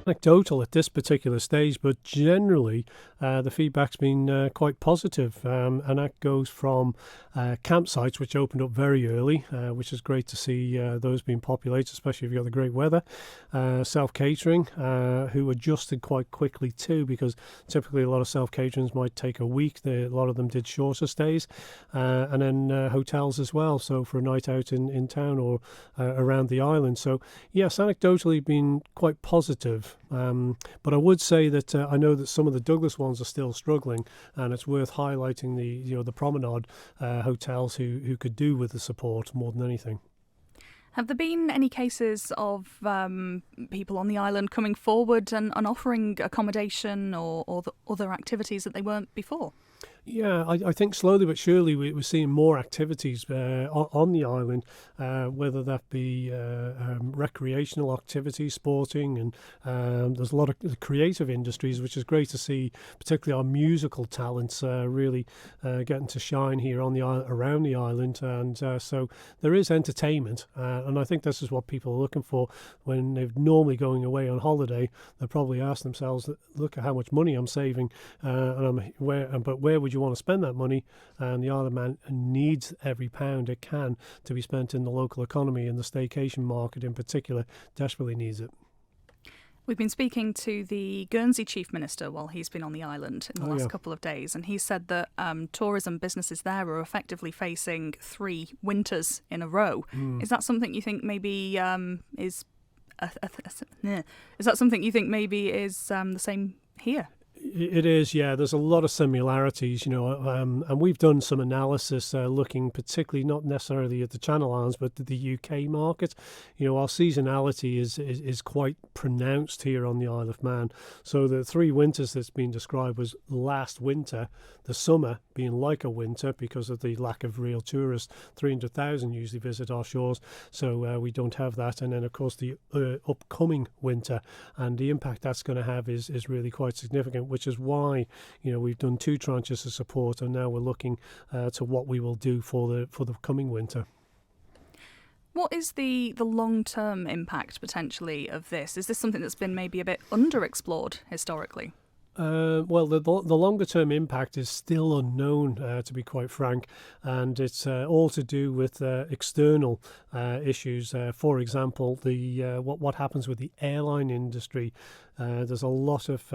Anecdotal at this particular stage, but generally the feedback's been quite positive, and that goes from campsites which opened up very early, which is great to see those being populated, especially if you've got the great weather. Self-catering, who adjusted quite quickly too, because typically a lot of self-caterings might take a week. A lot of them did shorter stays, and then hotels as well, so for a night out in town or around the island. So yes, anecdotally been quite positive. But I would say that I know that some of the Douglas ones are still struggling, and it's worth highlighting the promenade hotels who could do with the support more than anything. Have there been any cases of people on the island coming forward and offering accommodation or the other activities that they weren't before? Yeah, I think slowly but surely we're seeing more activities on the island, whether that be recreational activities, sporting, and there's a lot of creative industries, which is great to see, particularly our musical talents really getting to shine here on the around the island. And so there is entertainment, and I think this is what people are looking for when they're normally going away on holiday. They probably ask themselves, look at how much money I'm saving, but where would you want to spend that money? And the Isle of Man needs every pound it can to be spent in the local economy, and the staycation market in particular desperately needs it. We've been speaking to the Guernsey Chief Minister while he's been on the island in the last couple of days, and he said that tourism businesses there are effectively facing 3 winters in a row. Is that something you think maybe is that something you think maybe is the same here? It is, yeah. There's a lot of similarities, and we've done some analysis looking particularly not necessarily at the Channel Islands, but the UK market. Our seasonality is quite pronounced here on the Isle of Man. So the 3 winters that's been described was last winter, the summer being like a winter because of the lack of real tourists. 300,000 usually visit our shores, so we don't have that. And then, of course, the upcoming winter, and the impact that's going to have is really quite significant, which is why we've done 2 tranches of support, and now we're looking to what we will do for the coming winter. What is the long-term impact potentially of this? Is this something that's been maybe a bit underexplored historically? Well, the longer term impact is still unknown, to be quite frank, and it's all to do with external issues. For example, the what happens with the airline industry. There's a lot of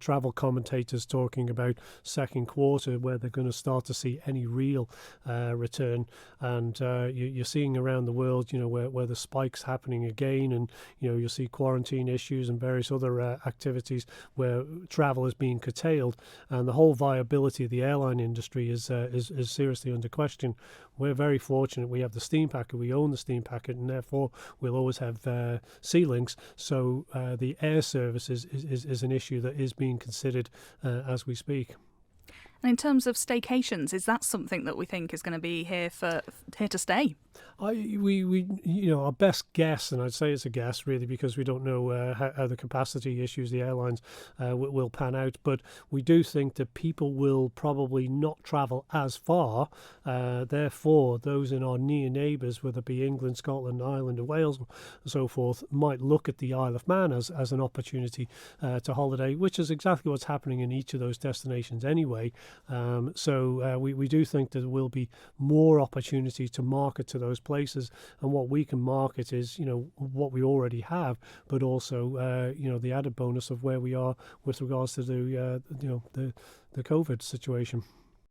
travel commentators talking about second quarter where they're going to start to see any real return, and you're seeing around the world, where the spike's happening again, and you'll see quarantine issues and various other activities where travel is being curtailed, and the whole viability of the airline industry is seriously under question. We're very fortunate. We have the steam packet, we own the steam packet, and therefore we'll always have sea links. So the air service is an issue that is being considered as we speak. And in terms of staycations, is that something that we think is going to be here to stay? Our best guess, and I'd say it's a guess really because we don't know how the capacity issues the airlines will pan out, but we do think that people will probably not travel as far. Therefore, those in our near neighbours, whether it be England, Scotland, Ireland, and Wales, and so forth, might look at the Isle of Man as an opportunity to holiday, which is exactly what's happening in each of those destinations anyway. So we do think that there will be more opportunity to market to those places, and what we can market is what we already have, but also the added bonus of where we are with regards to the COVID situation.